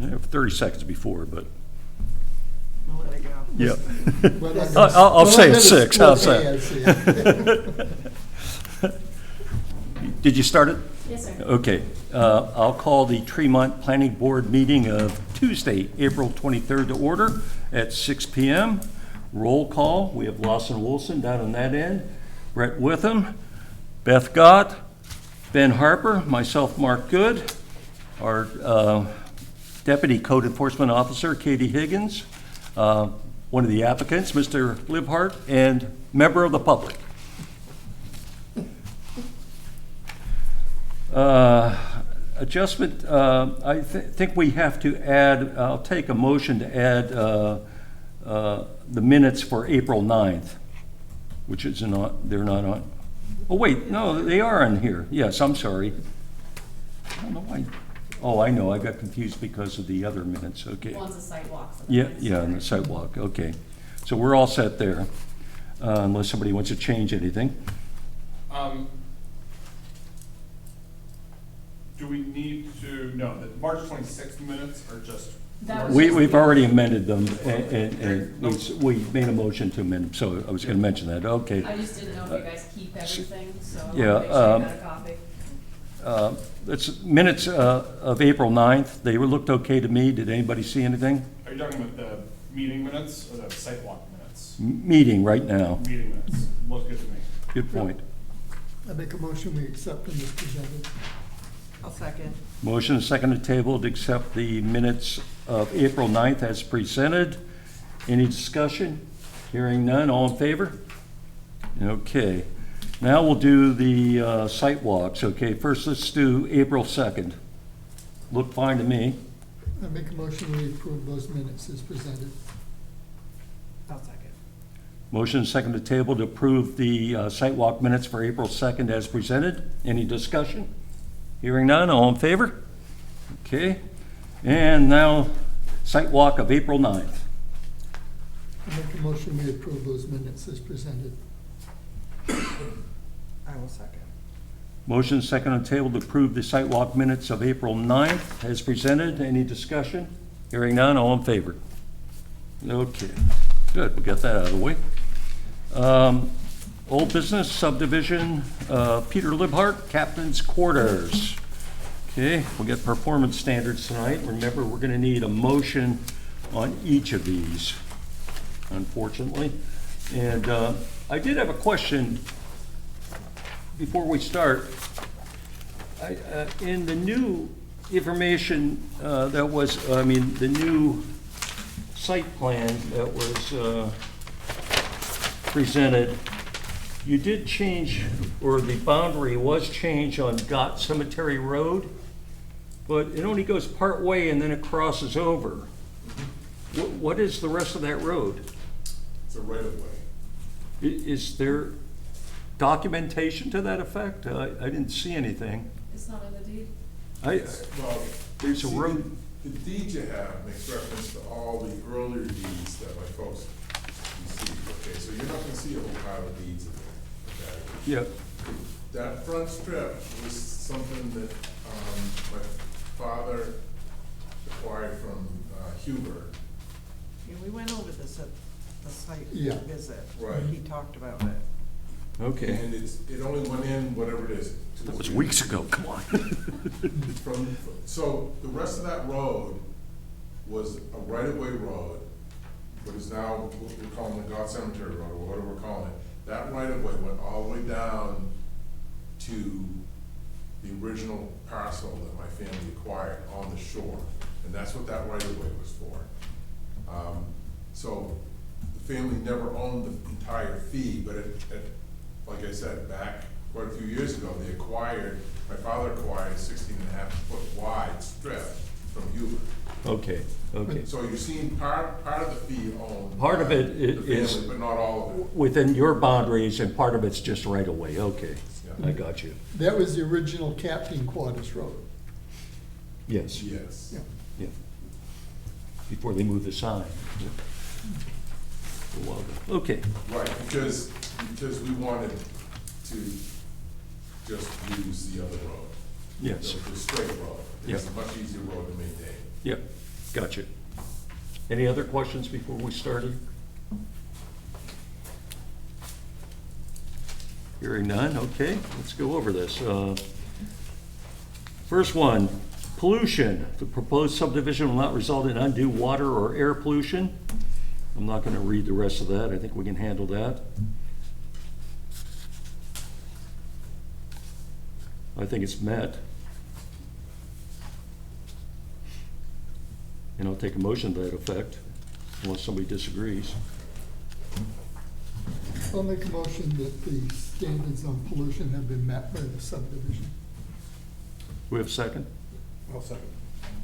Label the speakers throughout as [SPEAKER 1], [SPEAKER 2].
[SPEAKER 1] 30 seconds before, but,
[SPEAKER 2] I'll let it go.
[SPEAKER 1] yeah.
[SPEAKER 3] Well, I'm
[SPEAKER 1] I'll say
[SPEAKER 3] gonna
[SPEAKER 1] it's 6,
[SPEAKER 3] split
[SPEAKER 1] how's that?
[SPEAKER 3] hairs here.
[SPEAKER 1] Did you start it?
[SPEAKER 4] Yes, sir.
[SPEAKER 1] Okay. I'll call the Tremont Planning Board meeting of Tuesday, April 23rd to order at 6 p.m. Roll call. We have Lawson Wilson down on that end, Brett Witham, Beth Gott, Ben Harper, myself, Mark Good, our Deputy Code Enforcement Officer, Katie Higgins, one of the applicants, Mr. Libhart, and member of the public. Adjustment, I think we have to add, I'll take a motion to add the minutes for April 9th, which is not, they're not on. Oh, wait, no, they are on here. Yes, I'm sorry. I don't know why. Oh, I know, I got confused because of the other minutes, okay.
[SPEAKER 4] One's a sidewalk. So
[SPEAKER 1] Yeah, and the sidewalk, okay. So we're all set there, unless somebody wants to change anything.
[SPEAKER 5] Do we need to, no, the March 26th minutes are just?
[SPEAKER 4] That was
[SPEAKER 1] We've already amended them, and we made a motion to amend them, so I was gonna mention that, okay.
[SPEAKER 4] I just didn't know if you guys keep everything, so I wanted
[SPEAKER 1] Yeah,
[SPEAKER 4] to make sure you got a copy.
[SPEAKER 1] It's minutes of April 9th, they looked okay to me, did anybody see anything?
[SPEAKER 5] Are you talking about the meeting minutes or the sidewalk minutes?
[SPEAKER 1] Meeting right now,
[SPEAKER 5] Meeting minutes, looks good to me.
[SPEAKER 1] good point.
[SPEAKER 3] I make a motion, we accept them as presented.
[SPEAKER 2] I'll second.
[SPEAKER 1] Motion and second to table to accept the minutes of April 9th as presented. Any discussion? Hearing none, all in favor? Okay, now we'll do the site walks. Okay, first let's do April 2nd. Looked fine to me.
[SPEAKER 3] I make a motion, we approve those minutes as presented.
[SPEAKER 2] I'll second.
[SPEAKER 1] Motion and second to table to approve the site walk minutes for April 2nd as presented. Any discussion? Hearing none, all in favor? Okay, and now site walk of April 9th.
[SPEAKER 3] I make a motion, we approve those minutes as presented.
[SPEAKER 2] I will second.
[SPEAKER 1] Motion and second on the table to approve the site walk minutes of April 9th as presented. Any discussion? Hearing none, all in favor? Okay, good, we got that out of the way. Old business subdivision, Peter Libhart, Captain's Quarters. Okay, we'll get performance standards tonight. Remember, we're gonna need a motion on each of these, unfortunately. And I did have a question before we start. In the new information that was, the new site plan that was presented, you did change, or the boundary was changed on Gott Cemetery Road, but it only goes part way and then it crosses over. What is the rest of that road?
[SPEAKER 6] It's a right-of-way.
[SPEAKER 1] Is there documentation to that effect? I didn't see anything.
[SPEAKER 4] It's not in the deed?
[SPEAKER 6] Well,
[SPEAKER 1] There's a
[SPEAKER 6] see,
[SPEAKER 1] road.
[SPEAKER 6] The deed you have makes reference to all the earlier deeds that my folks received, okay? So you're not gonna see a whole pile of deeds in there, okay?
[SPEAKER 1] Yeah,
[SPEAKER 6] That front strip was something that, my father acquired from Huber.
[SPEAKER 2] Yeah, we went over this at the site
[SPEAKER 3] Yeah.
[SPEAKER 2] visit.
[SPEAKER 6] Right.
[SPEAKER 2] He talked about it.
[SPEAKER 1] okay.
[SPEAKER 6] And it only went in, whatever it is.
[SPEAKER 1] That was weeks ago, come on.
[SPEAKER 6] So the rest of that road was a right-of-way road, what is now, what we're calling the God Cemetery Road, or whatever we're calling it. That right-of-way went all the way down to the original parcel that my family acquired on the shore. And that's what that right-of-way was for. So the family never owned the entire fee, but like I said, back quite a few years ago, my father acquired a 16.5-foot wide strip from Huber.
[SPEAKER 1] Okay, okay.
[SPEAKER 6] So you're seeing part of the fee owned.
[SPEAKER 1] Part of
[SPEAKER 6] by
[SPEAKER 1] it
[SPEAKER 6] the
[SPEAKER 1] is-
[SPEAKER 6] family, but not all of it.
[SPEAKER 1] Within your boundaries, and part of it's just right away, okay.
[SPEAKER 6] Yeah.
[SPEAKER 1] I got you.
[SPEAKER 3] That was the original Captain Quarters Road.
[SPEAKER 1] Yes,
[SPEAKER 6] Yes.
[SPEAKER 3] Yeah.
[SPEAKER 1] yeah. Before they moved the sign. A while ago. Okay,
[SPEAKER 6] Right, because we wanted to just use the other road.
[SPEAKER 1] yes,
[SPEAKER 6] The straight road. It's
[SPEAKER 1] Yeah.
[SPEAKER 6] a much easier road to maintain.
[SPEAKER 1] yep, Gotcha. Any other questions before we started? Hearing none, okay, let's go over this. First one, pollution. The proposed subdivision will not result in undue water or air pollution. I'm not going to read the rest of that. I think we can handle that. I think it's met. And I'll take a motion to that effect, unless somebody disagrees.
[SPEAKER 3] I'll make a motion that the standards on pollution have been met by the subdivision.
[SPEAKER 1] We have a second?
[SPEAKER 6] I'll second.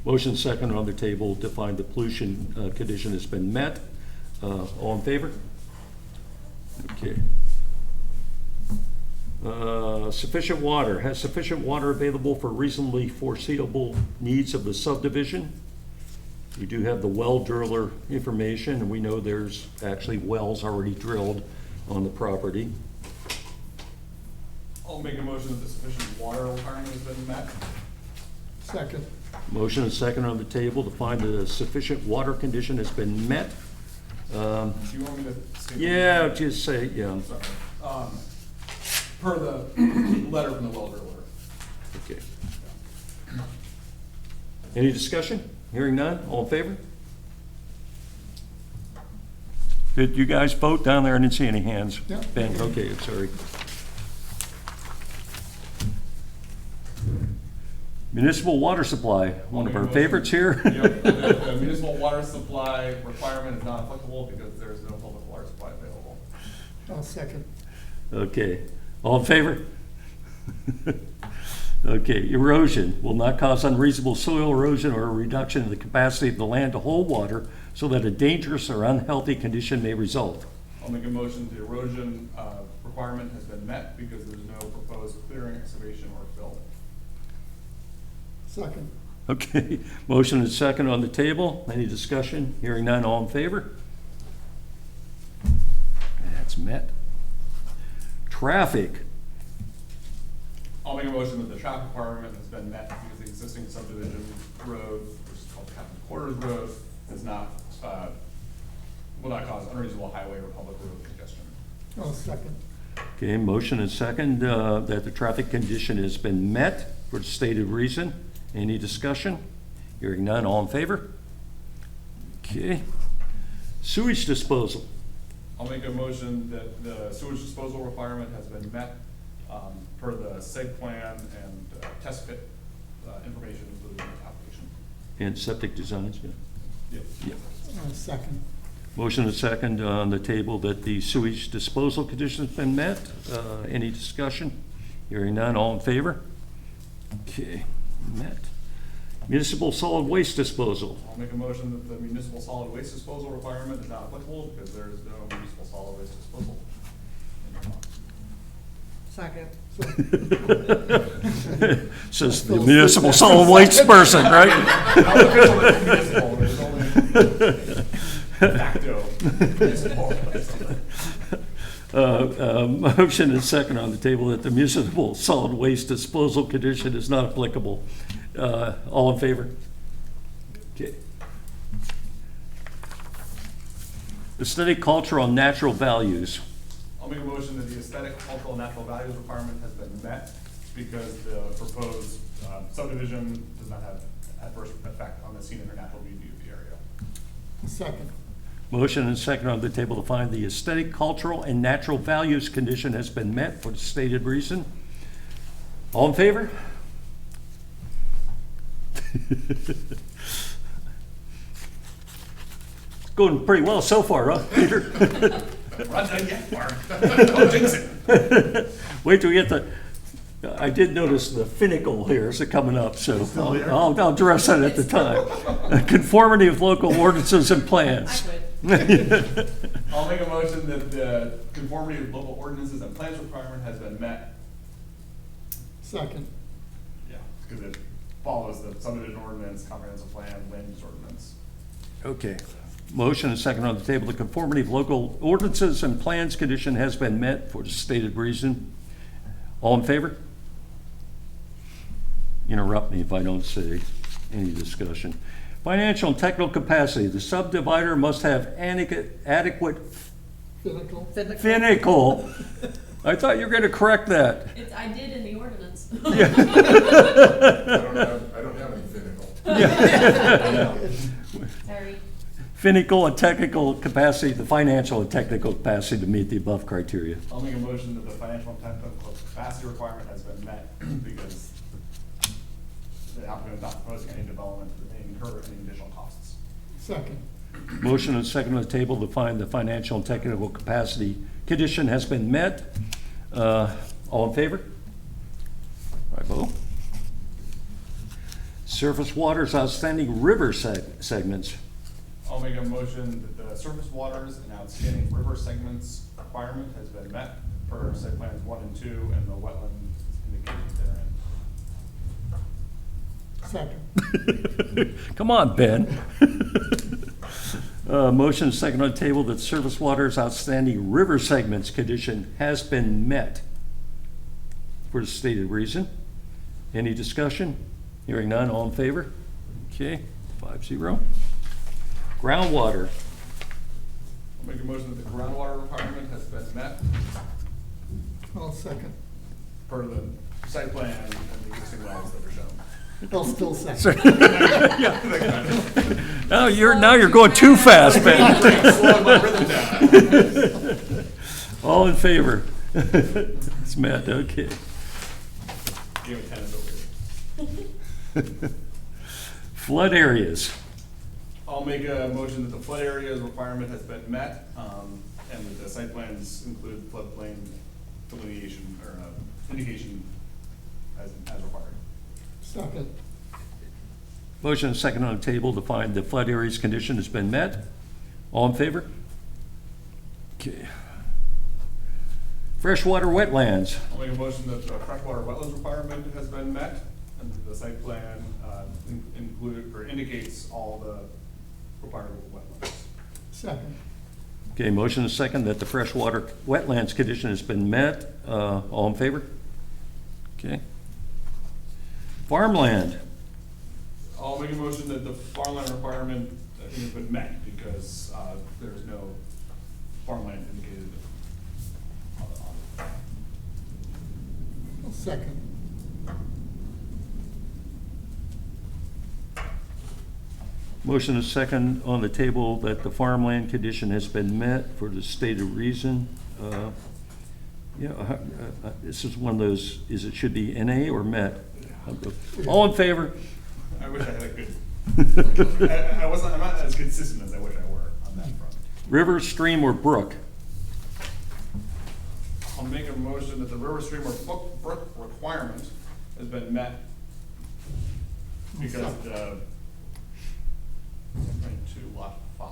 [SPEAKER 1] Motion second on the table to find the pollution condition has been met. All in favor? Okay. Sufficient water. Has sufficient water available for reasonably foreseeable needs of the subdivision? We do have the well driller information, and we know there's actually wells already drilled on the property.
[SPEAKER 5] I'll make a motion that the sufficient water requirement has been met.
[SPEAKER 3] Second.
[SPEAKER 1] Motion and second on the table to find the sufficient water condition has been met.
[SPEAKER 5] Do you want me to say?
[SPEAKER 1] Yeah, just say, yeah.
[SPEAKER 5] Sorry. Per the letter from the well driller.
[SPEAKER 1] Okay. Any discussion? Hearing none, all in favor? Did you guys vote down there? I didn't see any hands.
[SPEAKER 3] Yeah.
[SPEAKER 1] Ben, okay, sorry. Municipal water supply, one of our favorites here.
[SPEAKER 5] Yep, the municipal water supply requirement is not applicable because there is no public water supply available.
[SPEAKER 3] I'll second.
[SPEAKER 1] Okay, all in favor? Okay, erosion will not cause unreasonable soil erosion or a reduction in the capacity of the land to hold water so that a dangerous or unhealthy condition may result.
[SPEAKER 5] I'll make a motion the erosion requirement has been met because there's no proposed clearing, excavation, or fill.
[SPEAKER 3] Second.
[SPEAKER 1] Okay, motion and second on the table. Any discussion? Hearing none, all in favor? That's met. Traffic.
[SPEAKER 5] I'll make a motion that the traffic requirement has been met because the existing subdivision road, which is called Captain Quarters Road, is not, will not cause unreasonable highway or public road congestion.
[SPEAKER 3] I'll second.
[SPEAKER 1] Okay, motion and second that the traffic condition has been met for the stated reason. Any discussion? Hearing none, all in favor? Okay. Sewage disposal.
[SPEAKER 5] I'll make a motion that the sewage disposal requirement has been met per the site plan and test pit information included in the application.
[SPEAKER 1] And septic designs, yeah.
[SPEAKER 5] Yep.
[SPEAKER 1] Yeah.
[SPEAKER 3] Second.
[SPEAKER 1] Motion and second on the table that the sewage disposal condition has been met. Any discussion? Hearing none, all in favor? Okay, met. Municipal solid waste disposal.
[SPEAKER 5] I'll make a motion that the municipal solid waste disposal requirement is not applicable because there is no municipal solid waste disposal.
[SPEAKER 2] Second.
[SPEAKER 1] Says the municipal solid waste person, right?
[SPEAKER 5] Not official, it's municipal, there's only facto municipal.
[SPEAKER 1] Motion and second on the table that the municipal solid waste disposal condition is not applicable. All in favor? Okay. Aesthetic, cultural, and natural values.
[SPEAKER 5] I'll make a motion that the aesthetic, cultural, and natural values requirement has been met because the proposed subdivision does not have adverse effect on the scenic or natural beauty of the area.
[SPEAKER 3] Second.
[SPEAKER 1] Motion and second on the table to find the aesthetic, cultural, and natural values condition has been met for the stated reason. All in favor? It's going pretty well so far, huh, Peter?
[SPEAKER 5] We're not done yet, Mark. Don't jinx it.
[SPEAKER 1] Wait till we get the, I did notice the finical here is coming up, so I'll address that at the time. Conformity of local ordinances and
[SPEAKER 4] I
[SPEAKER 1] plans.
[SPEAKER 4] quit.
[SPEAKER 5] I'll make a motion that the conformity with local ordinances and plans requirement has been met.
[SPEAKER 3] Second.
[SPEAKER 5] Yeah, because it follows the subdivision ordinance, comprehensive plan, land use ordinance.
[SPEAKER 1] Okay. Motion and second on the table. The conformity of local ordinances and plans condition has been met for the stated reason. All in favor? Interrupt me if I don't say any discussion. Financial and technical capacity. The subdivider must have adequate
[SPEAKER 3] Finical?
[SPEAKER 1] finical. I thought you were going to correct that.
[SPEAKER 4] I did in the ordinance.
[SPEAKER 6] I don't have any finical.
[SPEAKER 4] Sorry.
[SPEAKER 1] Finical and technical capacity, the financial and technical capacity to meet the above criteria.
[SPEAKER 5] I'll make a motion that the financial and technical capacity requirement has been met because the applicant is not proposing any development that may incur any additional costs.
[SPEAKER 3] Second.
[SPEAKER 1] Motion and second on the table to find the financial and technical capacity condition has been met. All in favor? Right, vote. Surface waters outstanding river segments.
[SPEAKER 5] I'll make a motion that the surface waters and outstanding river segments requirement has been met per site plans 1 and 2 and the wetland indicated therein.
[SPEAKER 3] Second.
[SPEAKER 1] Come on, Ben. Motion second on the table that surface waters outstanding river segments condition has been met for the stated reason. Any discussion? Hearing none, all in favor? Okay, 5-0. Groundwater.
[SPEAKER 5] I'll make a motion that the groundwater requirement has been met
[SPEAKER 3] I'll second.
[SPEAKER 5] per the site plan and the existing wells that are shown.
[SPEAKER 3] I'll still second.
[SPEAKER 1] Now you're going too fast, Ben.
[SPEAKER 5] Slow my rhythm down.
[SPEAKER 1] All in favor? It's met, okay.
[SPEAKER 5] Game of tennis over here.
[SPEAKER 1] Flood areas.
[SPEAKER 5] I'll make a motion that the flood areas requirement has been met, and that the site plans include floodplain delineation or indication as required.
[SPEAKER 3] Second.
[SPEAKER 1] Motion second on the table to find the flood areas condition has been met. All in favor? Okay. Freshwater wetlands.
[SPEAKER 5] I'll make a motion that the freshwater wetlands requirement has been met, and that the site plan include or indicates all the required wetlands.
[SPEAKER 3] Second.
[SPEAKER 1] Okay, motion is second that the freshwater wetlands condition has been met. All in favor? Okay. Farmland.
[SPEAKER 5] I'll make a motion that the farmland requirement has been met because there's no farmland indicated on the
[SPEAKER 3] I'll second.
[SPEAKER 1] Motion is second on the table that the farmland condition has been met for the stated reason. This is one of those, it should be NA or met? All in favor?
[SPEAKER 5] I wish I had a good, I'm not as consistent as I wish I were on that front.
[SPEAKER 1] River, stream, or brook?
[SPEAKER 5] I'll make a motion that the river, stream, or brook requirement has been met because the 2 lot 5.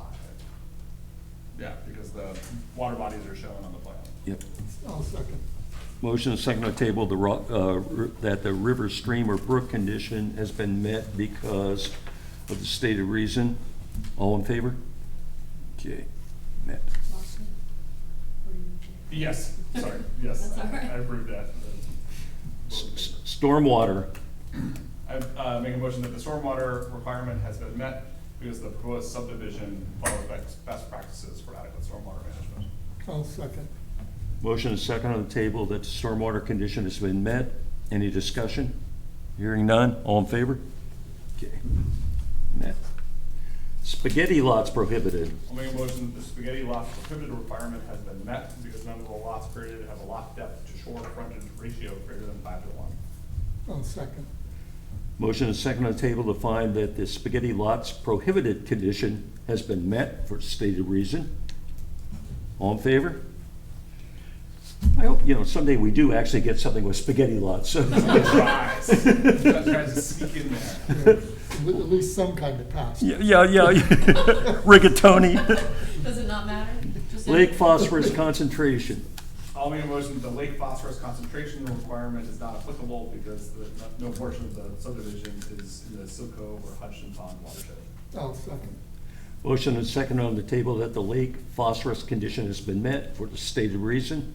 [SPEAKER 5] Yeah, because the water bodies are shown on the plan.
[SPEAKER 1] Yep.
[SPEAKER 3] I'll second.
[SPEAKER 1] Motion is second on the table that the river, stream, or brook condition has been met because of the stated reason. All in favor? Okay, met.
[SPEAKER 4] Lawson? Or you-
[SPEAKER 5] Yes, sorry, yes,
[SPEAKER 4] That's all right.
[SPEAKER 5] I approved that.
[SPEAKER 1] Stormwater.
[SPEAKER 5] I make a motion that the stormwater requirement has been met because the proposed subdivision follows best practices for adequate stormwater management.
[SPEAKER 3] I'll second.
[SPEAKER 1] Motion is second on the table that the stormwater condition has been met. Any discussion? Hearing none, all in favor? Okay, met. Spaghetti lots prohibited.
[SPEAKER 5] I'll make a motion that the spaghetti lot prohibited requirement has been met because none of the lots created have a lot depth to shore frontage ratio greater than 5:1.
[SPEAKER 3] I'll second.
[SPEAKER 1] Motion is second on the table to find that the spaghetti lots prohibited condition has been met for stated reason. All in favor? I hope, someday we do actually get something with spaghetti lots. So.
[SPEAKER 5] Tries to sneak in there.
[SPEAKER 3] At least some kind of pass.
[SPEAKER 1] Yeah. Rigatoni.
[SPEAKER 4] Does it not matter? Just
[SPEAKER 1] Lake phosphorus concentration.
[SPEAKER 5] I'll make a motion that the lake phosphorus concentration requirement is not applicable because no portion of the subdivision is in the Silk Cove or Hudson Pond watershed.
[SPEAKER 3] I'll second.
[SPEAKER 1] Motion is second on the table that the lake phosphorus condition has been met for the stated reason.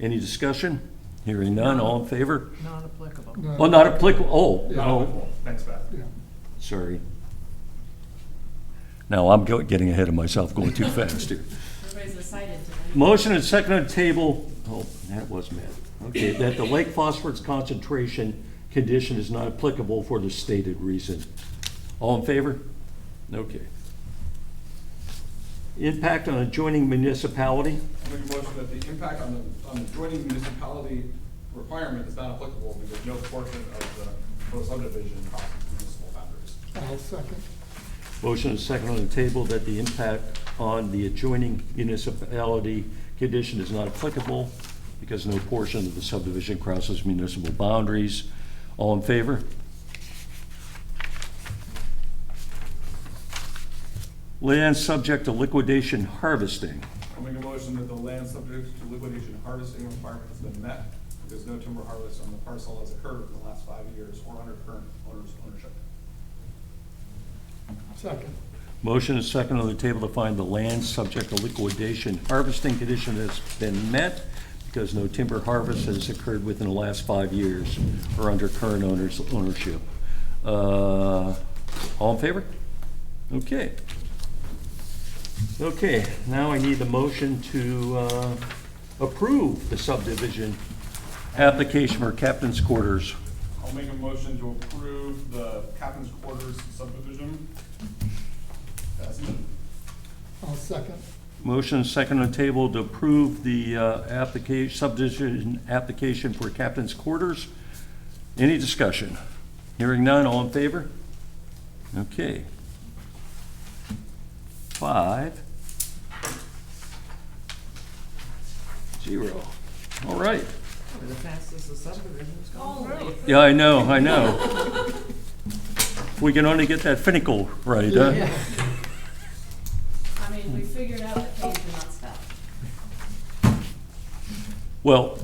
[SPEAKER 1] Any discussion? Hearing none, all in favor?
[SPEAKER 2] Not applicable.
[SPEAKER 3] No.
[SPEAKER 1] Oh, not applicable,
[SPEAKER 5] Not
[SPEAKER 1] oh,
[SPEAKER 5] applicable. Thanks, Beth.
[SPEAKER 3] Yeah.
[SPEAKER 1] sorry. Now, I'm getting ahead of myself, going too fast here.
[SPEAKER 4] Everybody's excited tonight.
[SPEAKER 1] Motion and second on the table, oh, that was met. Okay, that the lake phosphorus concentration condition is not applicable for the stated reason. All in favor? Okay. Impact on adjoining municipality?
[SPEAKER 5] I'll make a motion that the impact on the adjoining municipality requirement is not applicable because no portion of the proposed subdivision crosses municipal boundaries.
[SPEAKER 3] I'll second.
[SPEAKER 1] Motion and second on the table that the impact on the adjoining municipality condition is not applicable because no portion of the subdivision crosses municipal boundaries. All in favor? Land subject to liquidation harvesting.
[SPEAKER 5] I'll make a motion that the land subject to liquidation harvesting requirement has been met because no timber harvest on the parcel has occurred in the last 5 years or under current owner's ownership.
[SPEAKER 3] Second.
[SPEAKER 1] Motion is second on the table to find the land subject to liquidation harvesting condition has been met because no timber harvest has occurred within the last 5 years or under current owner's ownership. All in favor? Okay. Okay, now I need the motion to approve the subdivision application for Captain's Quarters.
[SPEAKER 5] I'll make a motion to approve the Captain's Quarters subdivision.
[SPEAKER 3] I'll second.
[SPEAKER 1] Motion is second on the table to approve the subdivision application for Captain's Quarters. Any discussion? Hearing none, all in favor? Okay. 5-0. All right.
[SPEAKER 2] The fastest the subdivision's going
[SPEAKER 4] Holy.
[SPEAKER 2] through.
[SPEAKER 1] Yeah, I know. If we can only get that finical right, huh?
[SPEAKER 2] Yeah.
[SPEAKER 4] I mean, we figured out that Kate cannot stop.
[SPEAKER 1] Well,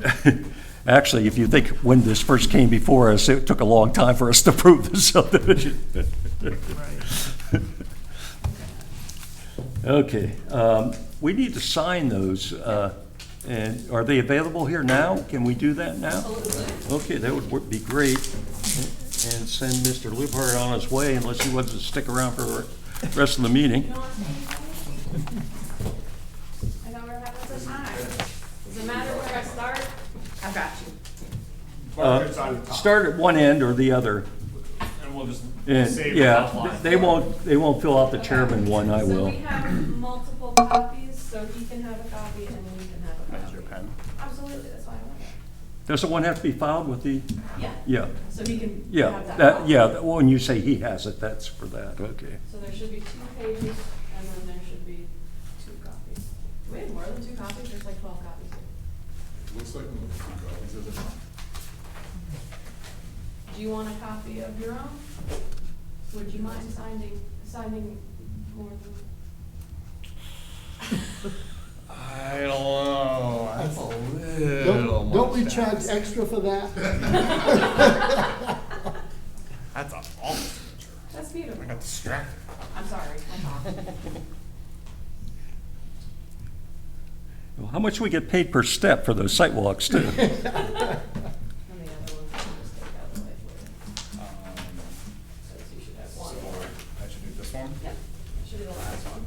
[SPEAKER 1] actually, if you think when this first came before us, it took a long time for us to approve the subdivision.
[SPEAKER 2] Right.
[SPEAKER 1] Okay, we need to sign those, and are they available here now? Can we do that now?
[SPEAKER 4] Absolutely.
[SPEAKER 1] Okay, that would be great. And send Mr. Liebhardt on his way unless he wants to stick around for the rest of the meeting.
[SPEAKER 4] You don't want to say anything? I thought we were having some time. Does it matter where I start? I've got you.
[SPEAKER 5] Barcode side at the top.
[SPEAKER 1] Start at one end or the other.
[SPEAKER 5] And we'll just
[SPEAKER 1] And,
[SPEAKER 5] save the
[SPEAKER 1] yeah,
[SPEAKER 5] outline.
[SPEAKER 1] they won't fill out the chairman one, I
[SPEAKER 4] So
[SPEAKER 1] will.
[SPEAKER 4] we have multiple copies, so he can have a copy and we can have a
[SPEAKER 5] That's
[SPEAKER 4] copy.
[SPEAKER 5] your pen.
[SPEAKER 4] Absolutely, that's why I want it.
[SPEAKER 1] Does the one have to be filed with the,
[SPEAKER 4] Yeah.
[SPEAKER 1] yeah,
[SPEAKER 4] So he can
[SPEAKER 1] yeah,
[SPEAKER 4] have that.
[SPEAKER 1] that,
[SPEAKER 4] copy.
[SPEAKER 1] yeah, when you say he has it, that's for that, okay.
[SPEAKER 4] So there should be 2 pages and then there should be 2 copies. Do we have more than 2 copies? There's like 12 copies here.
[SPEAKER 6] Looks like copies of it.
[SPEAKER 4] Do you want a copy of your own? Would you mind signing more than?
[SPEAKER 5] I don't know. That's a little
[SPEAKER 3] Don't we
[SPEAKER 5] much
[SPEAKER 3] charge
[SPEAKER 5] fast.
[SPEAKER 3] extra for that?
[SPEAKER 5] That's a awful signature.
[SPEAKER 4] That's beautiful.
[SPEAKER 5] I got distracted.
[SPEAKER 4] I'm sorry, I'm off.
[SPEAKER 1] Well, how much we get paid per step for those site walks too?
[SPEAKER 4] And the other one, I'll just take out the way for you. So you should have
[SPEAKER 5] So
[SPEAKER 4] one more.
[SPEAKER 5] I should do this one?
[SPEAKER 4] Yep, that should be the last one.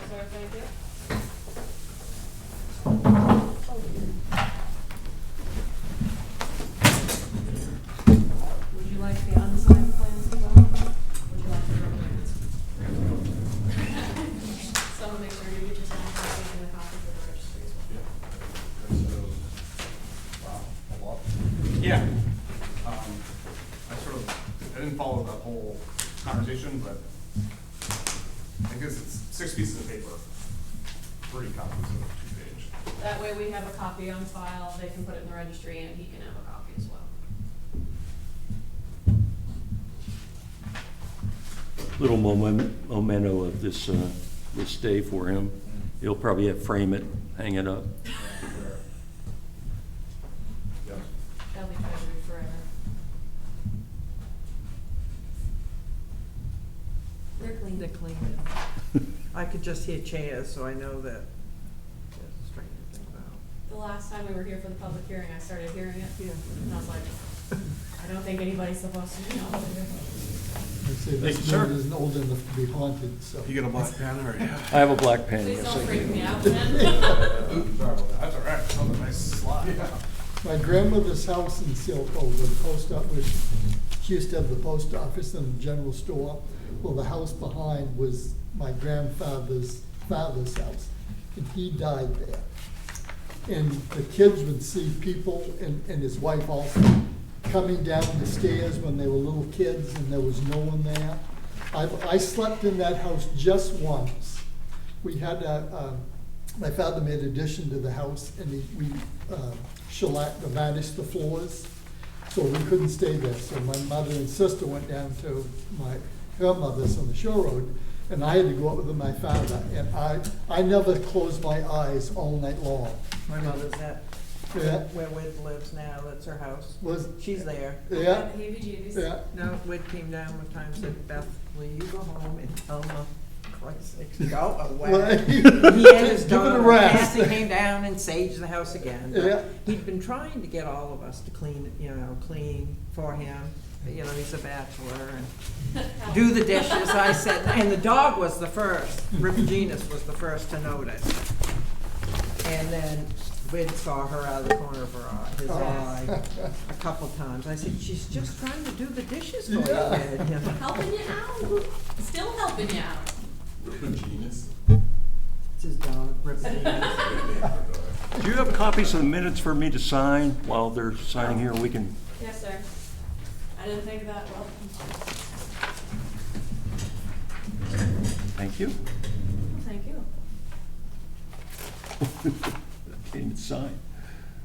[SPEAKER 4] Sorry, thank you. Would you like the unsigned plans as well? Would you like the real plans? Someone make sure you get your signed copy and a copy for the registry as well.
[SPEAKER 5] Wow, a lot. Yeah. I didn't follow that whole conversation, but I guess it's 6 pieces of paper, 3 copies of 2-page.
[SPEAKER 4] That way we have a copy on file, they can put it in the registry, and he can have a copy as well.
[SPEAKER 1] Little memento of this, this day for him. He'll probably have frame it, hang it up.
[SPEAKER 5] Yeah.
[SPEAKER 4] That'll be treasured forever. They're clean.
[SPEAKER 2] They're clean. I could just hear chairs, so I know that there's straightening things out.
[SPEAKER 4] The last time we were here for the public hearing, I started hearing it,
[SPEAKER 2] Yeah.
[SPEAKER 4] and I was like, I don't think think anybody's supposed to know.
[SPEAKER 3] I say
[SPEAKER 1] Thank you,
[SPEAKER 3] this
[SPEAKER 1] sir.
[SPEAKER 3] man isn't old enough to be haunted, so.
[SPEAKER 7] You got a black panther, yeah?
[SPEAKER 1] I have a black pen,
[SPEAKER 4] Please
[SPEAKER 1] yes,
[SPEAKER 4] don't
[SPEAKER 1] I
[SPEAKER 4] freak
[SPEAKER 1] do.
[SPEAKER 4] me out, then.
[SPEAKER 5] Sorry about that.
[SPEAKER 7] That's all right, it's on a nice slide.
[SPEAKER 3] My grandmother's house in Silco, where the post office, she used to have the post office and the general store. Well, the house behind was my grandfather's father's house, and he died there. And the kids would see people, and his wife also, coming down the stairs when they were little kids and there was no one there. I slept in that house just once. We had my father made addition to the house, and we shellacked, varnished the floors, so we couldn't stay there. So my mother and sister went down to her mother's on the Shore Road, and I had to go up with my father, and I never closed my eyes all night long.
[SPEAKER 2] My mother's at,
[SPEAKER 3] Yeah.
[SPEAKER 2] where Wid lives now, that's her house.
[SPEAKER 3] Was,
[SPEAKER 2] She's there.
[SPEAKER 3] yeah,
[SPEAKER 4] Heebie-jeebies.
[SPEAKER 3] yeah.
[SPEAKER 2] No, Wid came down one time and said, Beth, will you go home and tell them, Christ's sakes, go away.
[SPEAKER 3] Well,
[SPEAKER 2] He and his
[SPEAKER 3] Give it a
[SPEAKER 2] daughter,
[SPEAKER 3] rest.
[SPEAKER 2] Kathy, came down and saged the house again. But
[SPEAKER 3] Yeah.
[SPEAKER 2] he'd been trying to get all of us to clean, clean for him. You know, he's a bachelor and do the dishes, I said, and the dog was the first. Ripigenus was the first to notice. And then Wid saw her out of the corner of his eye a couple times. I said, she's just trying to do the dishes for you,
[SPEAKER 3] Yeah.
[SPEAKER 2] Wid. You know.
[SPEAKER 4] Helping you out, still helping you out.
[SPEAKER 6] Genius.
[SPEAKER 2] It's his dog, Ripigenus.
[SPEAKER 1] Do you have copies of the minutes for me to sign while they're signing here? We can,
[SPEAKER 4] Yes, sir. I didn't think that well.
[SPEAKER 1] thank you.
[SPEAKER 4] Thank you.
[SPEAKER 1] Can't even sign.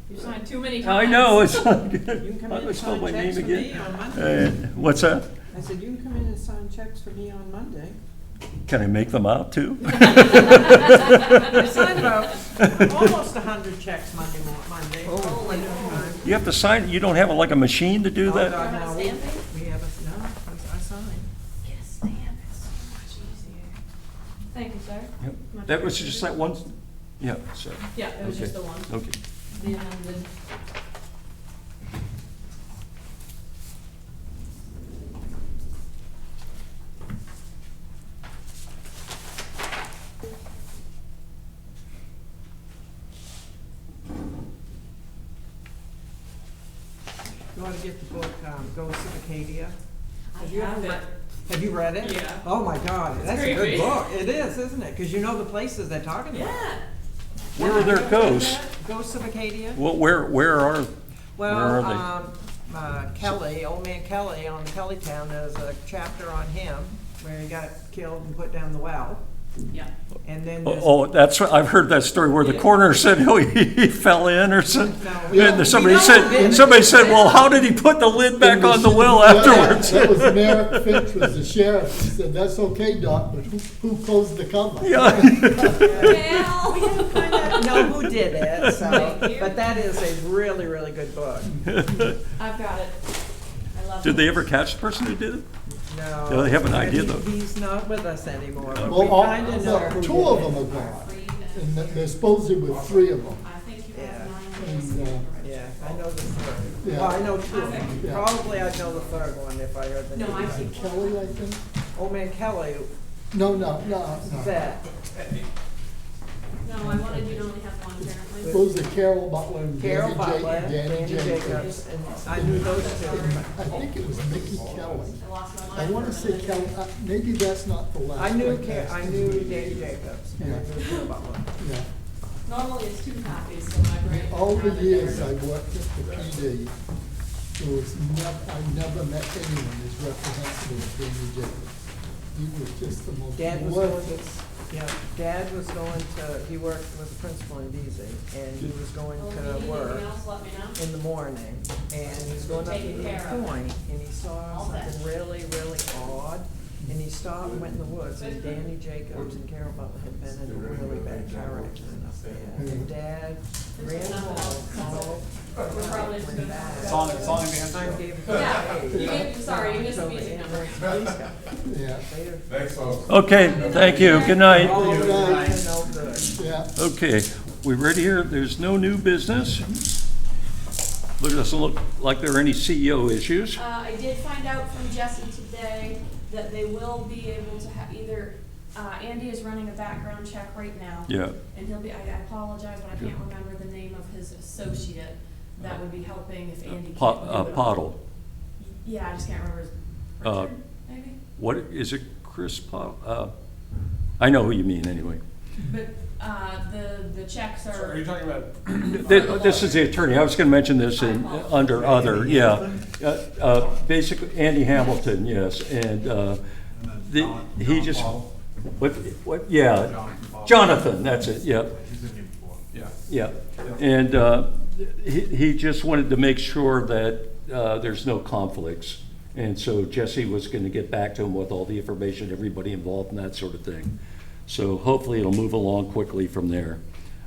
[SPEAKER 4] You signed too many
[SPEAKER 1] I
[SPEAKER 4] times.
[SPEAKER 1] know, it's not
[SPEAKER 2] You
[SPEAKER 1] good.
[SPEAKER 2] can come
[SPEAKER 1] I
[SPEAKER 2] in and
[SPEAKER 1] spell
[SPEAKER 2] sign
[SPEAKER 1] my
[SPEAKER 2] checks
[SPEAKER 1] name
[SPEAKER 2] for me
[SPEAKER 1] again.
[SPEAKER 2] on Monday.
[SPEAKER 1] What's that?
[SPEAKER 2] I said, you can come in and sign checks for me on Monday.
[SPEAKER 1] Can I make them out too?
[SPEAKER 2] I signed about almost 100 checks Monday.
[SPEAKER 1] Oh.
[SPEAKER 2] I know.
[SPEAKER 1] You have to sign, you don't have like a machine to do
[SPEAKER 2] Oh,
[SPEAKER 1] that?
[SPEAKER 2] God,
[SPEAKER 4] Do you have
[SPEAKER 2] no,
[SPEAKER 4] a
[SPEAKER 2] we
[SPEAKER 4] stamping?
[SPEAKER 2] we have a, no, I signed.
[SPEAKER 4] Get a stamp, it's so much easier. Thank you, sir.
[SPEAKER 1] Yep.
[SPEAKER 4] Much
[SPEAKER 1] That was just that
[SPEAKER 4] appreciated.
[SPEAKER 1] one, yeah, so,
[SPEAKER 4] Yeah, it was just
[SPEAKER 1] Okay.
[SPEAKER 4] the one,
[SPEAKER 1] okay.
[SPEAKER 4] the amended.
[SPEAKER 2] You ought to get the book, Ghosts of Acadia.
[SPEAKER 4] I
[SPEAKER 2] you
[SPEAKER 4] have
[SPEAKER 2] ever
[SPEAKER 4] it.
[SPEAKER 2] read- Have you read it?
[SPEAKER 4] Yeah.
[SPEAKER 2] Oh, my God,
[SPEAKER 4] It's
[SPEAKER 2] that's a good
[SPEAKER 4] creepy.
[SPEAKER 2] book. It is, isn't it? Because you know the places they're talking about.
[SPEAKER 4] Yeah.
[SPEAKER 1] Where are their ghosts?
[SPEAKER 2] Ghosts of Acadia?
[SPEAKER 1] Well, where are
[SPEAKER 2] Well,
[SPEAKER 1] Where are they?
[SPEAKER 2] Kelly, old man Kelly on Kellytown, there's a chapter on him where he got killed and put down the well.
[SPEAKER 4] Yeah.
[SPEAKER 2] And then
[SPEAKER 1] Oh,
[SPEAKER 2] there's.
[SPEAKER 1] oh, that's, I've heard that story where the coroner said, oh, he fell in or something.
[SPEAKER 2] No,
[SPEAKER 1] And
[SPEAKER 2] we
[SPEAKER 1] somebody
[SPEAKER 2] don't-
[SPEAKER 1] said, well, how did he put the lid back on the well
[SPEAKER 3] Yeah,
[SPEAKER 1] afterwards?
[SPEAKER 3] that was Merrick Finch was the sheriff. He said, that's okay, Doc, but who closed the cover?
[SPEAKER 1] Yeah.
[SPEAKER 4] Well.
[SPEAKER 2] We didn't find out, know who did it, so,
[SPEAKER 4] Thank you.
[SPEAKER 2] but that is a really, really good book.
[SPEAKER 4] I've got it. I love it.
[SPEAKER 1] Did they ever catch the person who did it?
[SPEAKER 2] No.
[SPEAKER 1] Do they have an idea,
[SPEAKER 2] he-
[SPEAKER 1] though?
[SPEAKER 2] He's not with us anymore, but we
[SPEAKER 3] Well,
[SPEAKER 2] kinda know who did
[SPEAKER 3] two of
[SPEAKER 2] it.
[SPEAKER 3] them are gone,
[SPEAKER 4] Freed
[SPEAKER 3] and there's supposedly with three of them.
[SPEAKER 4] I think you
[SPEAKER 2] Yeah.
[SPEAKER 4] have 9
[SPEAKER 3] And,
[SPEAKER 4] days.
[SPEAKER 2] Yeah, I know the third.
[SPEAKER 3] Yeah.
[SPEAKER 2] Well, I know two of them.
[SPEAKER 3] Yeah.
[SPEAKER 2] Probably I'd know the third one if I heard the
[SPEAKER 4] No,
[SPEAKER 2] name.
[SPEAKER 4] I see.
[SPEAKER 3] Kelly, I think?
[SPEAKER 2] Old man Kelly
[SPEAKER 3] No.
[SPEAKER 2] said,
[SPEAKER 4] No, I wanted you to only have one apparently.
[SPEAKER 3] Those are Carol Butler and
[SPEAKER 2] Carol
[SPEAKER 3] Danny
[SPEAKER 2] Butler,
[SPEAKER 3] Danny
[SPEAKER 2] Danny
[SPEAKER 3] Jacobs.
[SPEAKER 2] Jacobs, and I knew those two.
[SPEAKER 3] I think it was Mickey Kelly.
[SPEAKER 4] I lost my
[SPEAKER 3] I
[SPEAKER 4] mind.
[SPEAKER 3] want to
[SPEAKER 4] for a
[SPEAKER 3] say
[SPEAKER 4] minute.
[SPEAKER 3] Kelly, maybe that's not the last.
[SPEAKER 2] I knew
[SPEAKER 3] like
[SPEAKER 2] I
[SPEAKER 3] last
[SPEAKER 2] knew
[SPEAKER 3] name.
[SPEAKER 2] Danny Jacobs, and I
[SPEAKER 3] Yeah.
[SPEAKER 2] knew Carol Butler.
[SPEAKER 3] Yeah.
[SPEAKER 4] Normally it's 2 copies, so my brain.
[SPEAKER 3] All the
[SPEAKER 4] rather
[SPEAKER 3] years I
[SPEAKER 4] never-
[SPEAKER 3] worked at the PD, there was I never met anyone as reprehensible as Danny Jacobs. He was just the most
[SPEAKER 2] Dad was going
[SPEAKER 3] worthless.
[SPEAKER 2] to, yeah, Dad was going to, he worked with the principal in Beasley, and he was going
[SPEAKER 4] Well, if you
[SPEAKER 2] to
[SPEAKER 4] need
[SPEAKER 2] work
[SPEAKER 4] anything else, let me know.
[SPEAKER 2] in the morning, and he was going up to
[SPEAKER 4] Taken
[SPEAKER 2] the
[SPEAKER 4] care of.
[SPEAKER 2] point, and he saw
[SPEAKER 4] All set.
[SPEAKER 2] something really, really odd, and he stopped and went in the woods, and Danny Jacobs and Carol Butler had been in a really bad car accident up there, and Dad ran home,
[SPEAKER 4] We're probably just
[SPEAKER 2] went
[SPEAKER 4] gonna.
[SPEAKER 2] back.
[SPEAKER 5] Song and dance.
[SPEAKER 2] Time gave him
[SPEAKER 4] Yeah,
[SPEAKER 2] the
[SPEAKER 4] you gave, sorry, you missed the
[SPEAKER 2] So
[SPEAKER 4] music
[SPEAKER 2] the
[SPEAKER 4] number.
[SPEAKER 2] ambulance police got
[SPEAKER 3] Yeah,
[SPEAKER 2] later.
[SPEAKER 6] Thanks, folks.
[SPEAKER 1] Okay, thank you, good night.
[SPEAKER 2] All
[SPEAKER 3] Good
[SPEAKER 2] good,
[SPEAKER 3] night.
[SPEAKER 2] no good.
[SPEAKER 3] yeah.
[SPEAKER 1] Okay, we ready here? There's no new business. But it doesn't look like there are any CEO issues.
[SPEAKER 4] I did find out from Jesse today that they will be able to have either, Andy is running a background check right now.
[SPEAKER 1] Yeah.
[SPEAKER 4] And he'll be, I apologize, but I can't remember the name of his associate that would be helping if Andy can't do it.
[SPEAKER 1] Pottle.
[SPEAKER 4] Yeah, I just can't remember his, Richard, maybe?
[SPEAKER 1] What, is it Chris Pottle? I know who you mean, anyway.
[SPEAKER 4] But, the checks
[SPEAKER 5] So are
[SPEAKER 4] are,
[SPEAKER 5] you talking about?
[SPEAKER 1] This is the attorney. I was going to mention this in, under other, yeah. Basically, Andy Hamilton, yes, and he just, what, yeah, Jonathan, that's it, yeah,
[SPEAKER 7] He's in here before.
[SPEAKER 5] Yeah.
[SPEAKER 1] yeah. And he just wanted to make sure that there's no conflicts. And so Jesse was going to get back to him with all the information, everybody involved and that sort of thing. So hopefully it'll move along quickly from there.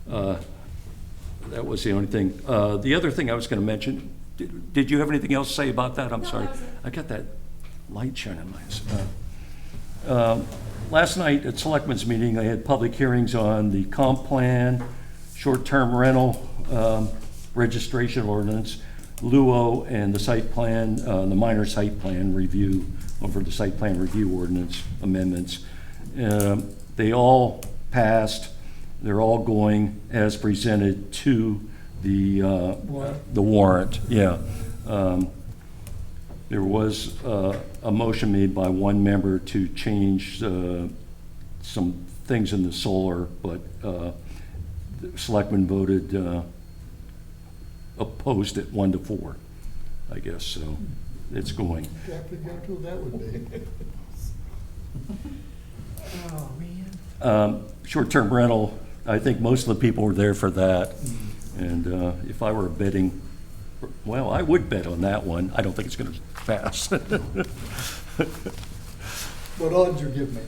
[SPEAKER 1] That was the only thing. The other thing I was going to mention, did you have anything else to say about that? I'm
[SPEAKER 4] No,
[SPEAKER 1] sorry.
[SPEAKER 4] that was it.
[SPEAKER 1] I got that light shining in my eyes. Last night at Selectmen's meeting, I had public hearings on the comp plan, short-term rental registration ordinance, LUO, and the site plan, the minor site plan review, over the site plan review ordinance amendments. They all passed. They're all going as presented to the warrant. Yeah. There was a motion made by one member to change some things in the solar, but the selectmen voted opposed it 1-4, I guess, so it's going.
[SPEAKER 3] Can't figure out who that would be.
[SPEAKER 2] Oh, man.
[SPEAKER 1] Short-term rental, I think most of the people were there for that. And if I were betting, well, I would bet on that one. I don't think it's going to pass.
[SPEAKER 3] What odds you give me?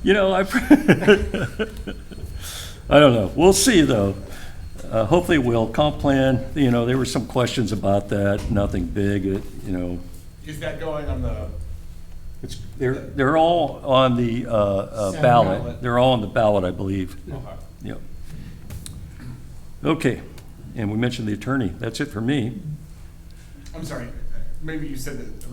[SPEAKER 1] You know, I don't know. We'll see, though. Hopefully we'll. Comp plan, you know, there were some questions about that, nothing big, you know.
[SPEAKER 5] Is that going on the?
[SPEAKER 1] They're all on the ballot.
[SPEAKER 5] ballot.
[SPEAKER 1] They're all on the ballot, I believe.
[SPEAKER 5] Okay.
[SPEAKER 1] Yep. Okay, and we mentioned the attorney. That's it for me.
[SPEAKER 5] I'm sorry, maybe you said that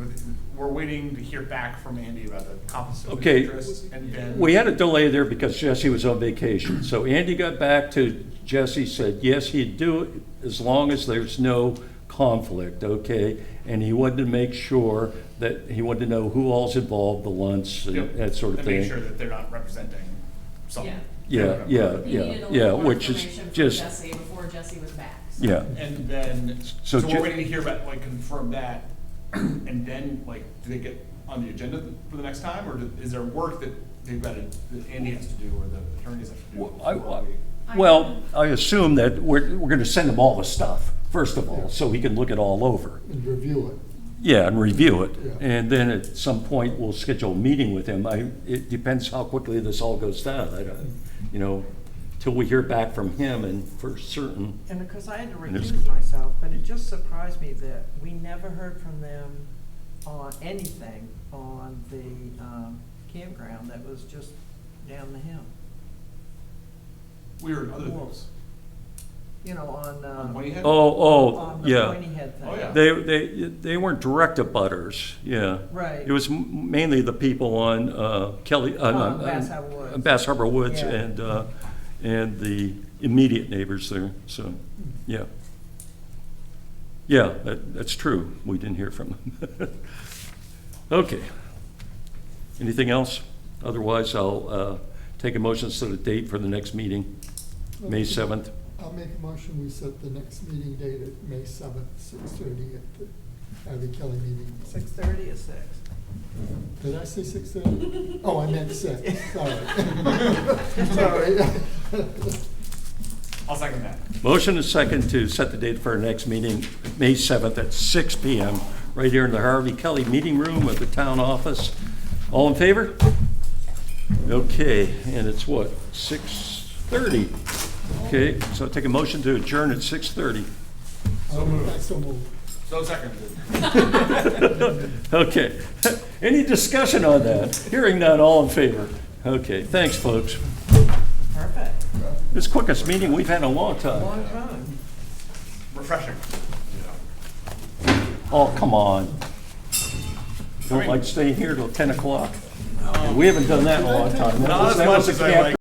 [SPEAKER 5] we're waiting to hear back from Andy about the conflict of
[SPEAKER 1] Okay.
[SPEAKER 5] interest, and then.
[SPEAKER 1] We had a delay there because Jesse was on vacation. So Andy got back to Jesse, said, yes, he'd do it as long as there's no conflict, okay? And he wanted to make sure that, he wanted to know who all's involved, the lunch, and
[SPEAKER 5] Yep.
[SPEAKER 1] that sort of
[SPEAKER 5] And
[SPEAKER 1] thing.
[SPEAKER 5] make sure that they're not representing something.
[SPEAKER 1] Yeah,
[SPEAKER 4] He needed a little more
[SPEAKER 1] which is
[SPEAKER 4] information from
[SPEAKER 1] just,
[SPEAKER 4] Jesse before Jesse was back. So.
[SPEAKER 1] yeah.
[SPEAKER 5] And then,
[SPEAKER 1] So
[SPEAKER 5] so
[SPEAKER 1] ju-
[SPEAKER 5] we're waiting to hear about, like, confirm that, and then, like, do they get on the agenda for the next time, or is there work that they've got to, that Andy has to do, or the attorneys have to do? before we-
[SPEAKER 1] Well, I assume that we're going to send him all the stuff, first of all, so he can look it all over.
[SPEAKER 3] And review it.
[SPEAKER 1] Yeah, and review it.
[SPEAKER 3] Yeah.
[SPEAKER 1] And then at some point, we'll schedule a meeting with him. It depends how quickly this all goes down. I don't, you know, till we hear back from him and for certain.
[SPEAKER 2] And because I had to
[SPEAKER 1] And it's-
[SPEAKER 2] recuse myself, but it just surprised me that we never heard from them on anything on the campground that was just down the hill.
[SPEAKER 5] We heard other things.
[SPEAKER 2] You know, on
[SPEAKER 5] What do you have?
[SPEAKER 2] on the
[SPEAKER 1] Yeah.
[SPEAKER 2] pointy head thing.
[SPEAKER 5] Oh, yeah.
[SPEAKER 1] They weren't direct abutters, yeah.
[SPEAKER 2] Right.
[SPEAKER 1] It was mainly the people on Kelly,
[SPEAKER 2] Bass Harbor Woods.
[SPEAKER 1] Bass Harbor Woods
[SPEAKER 2] Yeah.
[SPEAKER 1] and the immediate neighbors there, so, yeah. Yeah, that's true. We didn't hear from them. Okay. Anything else? Otherwise, I'll take a motion to set a date for the next meeting, May 7th.
[SPEAKER 3] I'll make a motion, we set the next meeting date at May 7th, 6:30 at the Abby Kelly meeting.
[SPEAKER 2] 6:30 or 6?
[SPEAKER 3] Did I say 6:30? Oh, I meant 6, sorry. Sorry.
[SPEAKER 5] I'll second that.
[SPEAKER 1] Motion is second to set the date for our next meeting, May 7th at 6 PM, right here in the Harvey Kelly Meeting Room of the town office. All in favor? Okay, and it's what, 6:30? Okay, so I'll take a motion to adjourn at 6:30.
[SPEAKER 3] So moved.
[SPEAKER 5] So seconded.
[SPEAKER 1] Okay, any discussion on that? Hearing none, all in favor? Okay, thanks, folks.
[SPEAKER 2] Perfect.
[SPEAKER 1] This quickest meeting we've had in a long time.
[SPEAKER 2] Long time.
[SPEAKER 5] refreshing, you know.
[SPEAKER 1] Oh, come on. Don't
[SPEAKER 5] mean-
[SPEAKER 1] like staying here till 10 o'clock? We haven't done that in a long time.
[SPEAKER 5] Not as
[SPEAKER 1] That
[SPEAKER 5] much
[SPEAKER 1] was a
[SPEAKER 5] as I
[SPEAKER 1] camp-
[SPEAKER 5] like